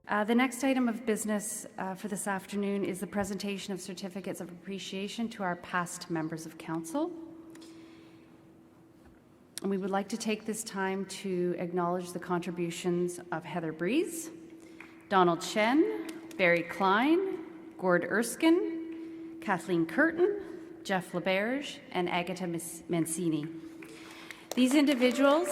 The next item of business for this afternoon is the presentation of certificates of appreciation to our past members of council. And we would like to take this time to acknowledge the contributions of Heather Breeze, Donald Chen, Barry Klein, Gord Erskine, Kathleen Curtin, Jeff LaBerge, and Agatha Mancini. These individuals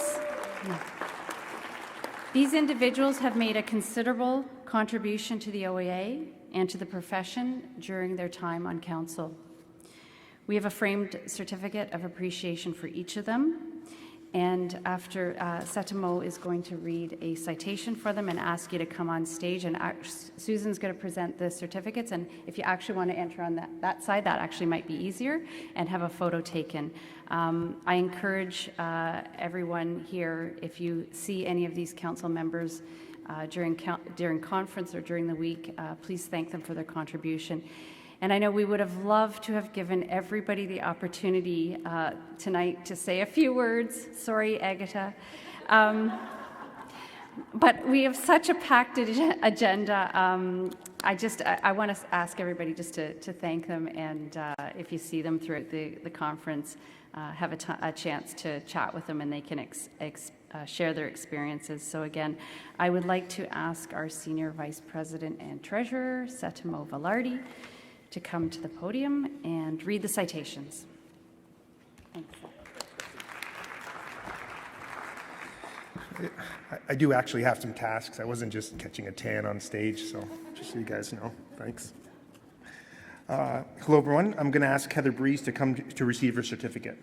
have made a considerable contribution to the OAA and to the profession during their time on council. We have a framed certificate of appreciation for each of them, and after Setimo is going to read a citation for them and ask you to come on stage, and Susan's going to present the certificates, and if you actually want to enter on that side, that actually might be easier, and have a photo taken. I encourage everyone here, if you see any of these council members during conference or during the week, please thank them for their contribution. And I know we would have loved to have given everybody the opportunity tonight to say a few words. Sorry, Agatha. But we have such a packed agenda. I want to ask everybody just to thank them, and if you see them throughout the conference, have a chance to chat with them, and they can share their experiences. So again, I would like to ask our Senior Vice President and Treasurer, Setimo Velarde, to come to the podium and read the citations. Thanks. I do actually have some tasks. I wasn't just catching a tan on stage, so just so you guys know. Thanks. Hello, everyone. I'm going to ask Heather Breeze to come to receive her certificate.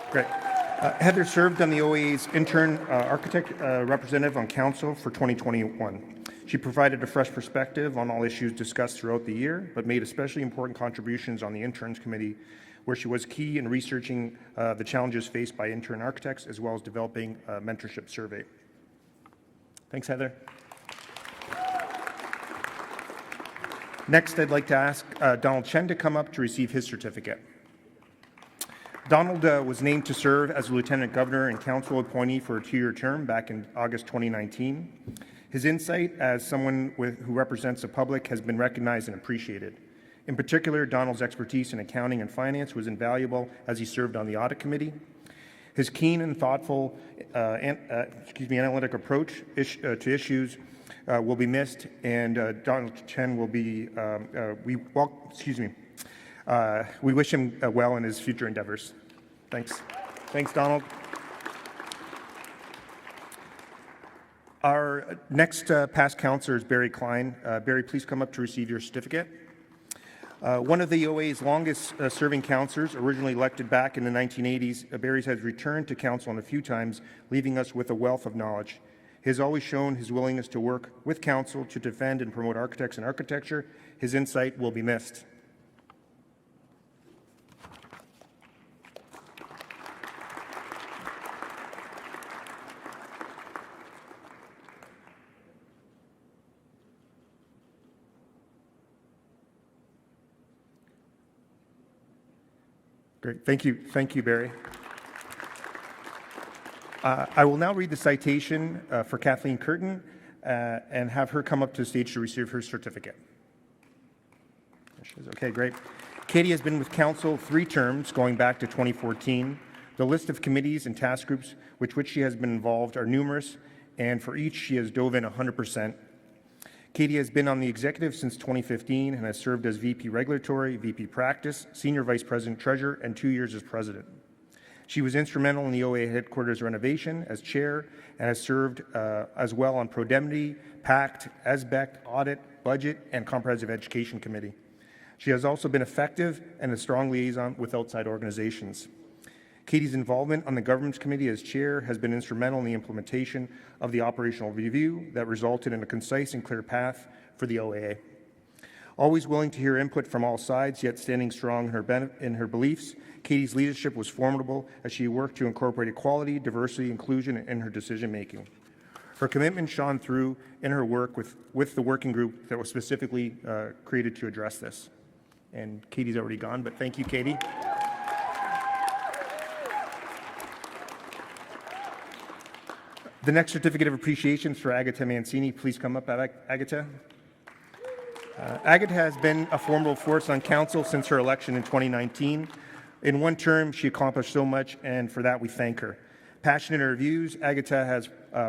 Great. Heather served on the OAA's intern architect representative on council for 2021. She provided a fresh perspective on all issues discussed throughout the year, but made especially important contributions on the interns committee, where she was key in researching the challenges faced by intern architects, as well as developing a mentorship survey. Thanks, Heather. Next, I'd like to ask Donald Chen to come up to receive his certificate. Donald was named to serve as Lieutenant Governor and Council appointee for a 2-year term back in August 2019. His insight as someone who represents the public has been recognized and appreciated. In particular, Donald's expertise in accounting and finance was invaluable as he served on the audit committee. His keen and thoughtful analytic approach to issues will be missed, and Donald Chen will be, we wish him well in his future endeavors. Thanks. Thanks, Donald. Our next past councillor is Barry Klein. Barry, please come up to receive your certificate. One of the OA's longest serving councillors, originally elected back in the 1980s, Barry has returned to council a few times, leaving us with a wealth of knowledge. He has always shown his willingness to work with council to defend and promote architects and architecture. His insight will be missed. Great. Thank you, Barry. I will now read the citation for Kathleen Curtin and have her come up to the stage to receive her certificate. Okay, great. Katie has been with council 3 terms going back to 2014. The list of committees and task groups with which she has been involved are numerous, and for each she has dove in 100%. Katie has been on the executive since 2015 and has served as VP Regulatory, VP Practice, Senior Vice President Treasurer, and 2 years as President. She was instrumental in the OAA headquarters renovation as Chair and has served as well on Prodemnity, PACT, ESBEC, Audit, Budget, and Comprehensive Education Committee. She has also been effective and a strong liaison with outside organizations. Katie's involvement on the Governance Committee as Chair has been instrumental in the implementation of the operational review that resulted in a concise and clear path for the OAA. Always willing to hear input from all sides, yet standing strong in her beliefs, Katie's leadership was formidable as she worked to incorporate equality, diversity, inclusion in her decision-making. Her commitment shone through in her work with the working group that was specifically created to address this. And Katie's already gone, but thank you, Katie. The next certificate of appreciation is for Agata Mancini. Please come up, Agata. Agata has been a formidable force on council since her election in 2019. In one term, she accomplished so much, and for that we thank her. Passionate in her views, Agata has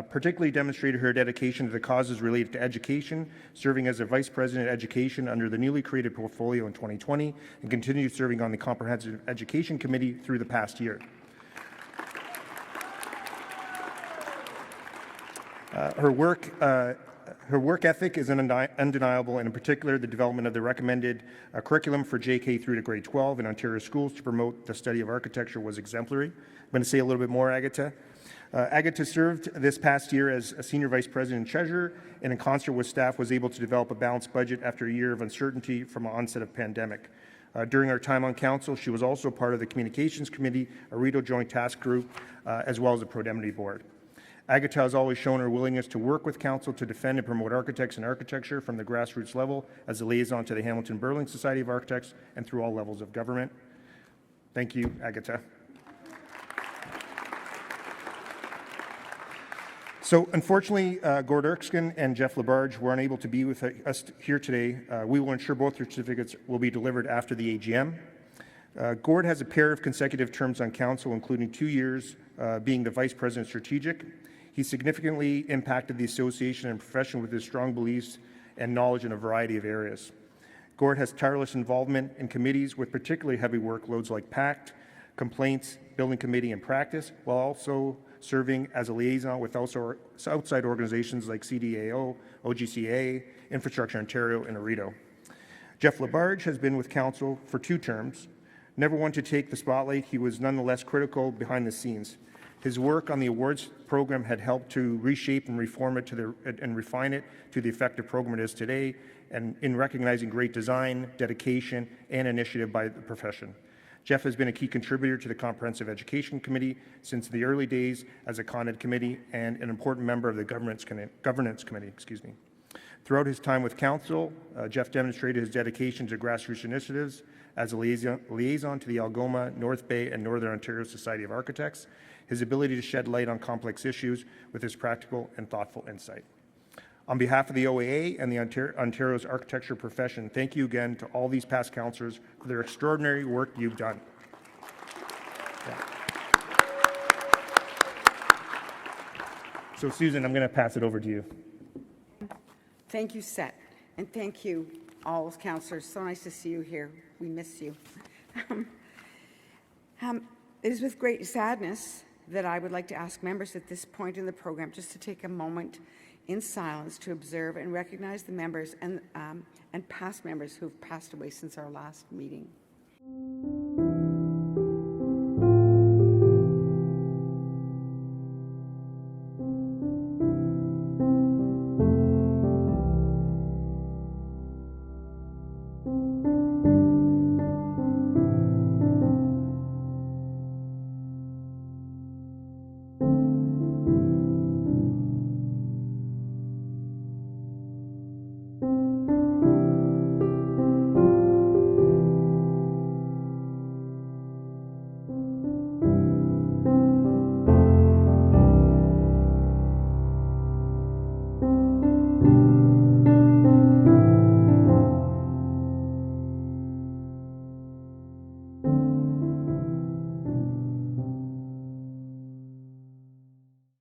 particularly demonstrated her dedication to the causes related to education, serving as a Vice President of Education under the newly created portfolio in 2020, and continued serving on the Comprehensive Education Committee through the past year. Her work ethic is undeniable, and in particular, the development of the recommended curriculum for JK through to grade 12 in Ontario schools to promote the study of architecture was exemplary. I'm going to say a little bit more, Agata. Agata served this past year as a Senior Vice President and Treasurer, and in concert with staff was able to develop a balanced budget after a year of uncertainty from the onset of pandemic. During our time on council, she was also part of the Communications Committee, a RIDO Joint Task Group, as well as the Prodemnity Board. Agata has always shown her willingness to work with council to defend and promote architects and architecture from the grassroots level as a liaison to the Hamilton-Burling Society of Architects and through all levels of government. Thank you, Agata. So, unfortunately, Gord Erskine and Jeff Labarge were unable to be with us here today. We will ensure both certificates will be delivered after the AGM. Gord has a pair of consecutive terms on council, including 2 years being the Vice President Strategic. He significantly impacted the association and profession with his strong beliefs and knowledge in a variety of areas. Gord has tireless involvement in committees with particularly heavy workloads like PACT, Complaints, Building Committee, and Practice, while also serving as a liaison with outside organizations like CDAO, OGCA, Infrastructure Ontario, and ARIDO. Jeff Labarge has been with council for 2 terms. Never one to take the spotlight, he was nonetheless critical behind the scenes. His work on the awards program had helped to reshape and reform it and refine it to the effective program it is today, and in recognizing great design, dedication, and initiative by the profession. Jeff has been a key contributor to the Comprehensive Education Committee since the early days as a Con Ed committee and an important member of the Governance Committee. Throughout his time with council, Jeff demonstrated his dedication to grassroots initiatives as a liaison to the Algoma, North Bay, and Northern Ontario Society of Architects, his ability to shed light on complex issues with his practical and thoughtful insight. On behalf of the OAA and the Ontario's architecture profession, thank you again to all these past councillors for their extraordinary work you've done. Yeah. So, Susan, I'm going to pass it over to you. Thank you, Seth, and thank you, all councillors. So nice to see you here. We miss you. It is with great sadness that I would like to ask members at this point in the program just to take a moment in silence to observe and recognize the members and past members who have passed away since our last meeting.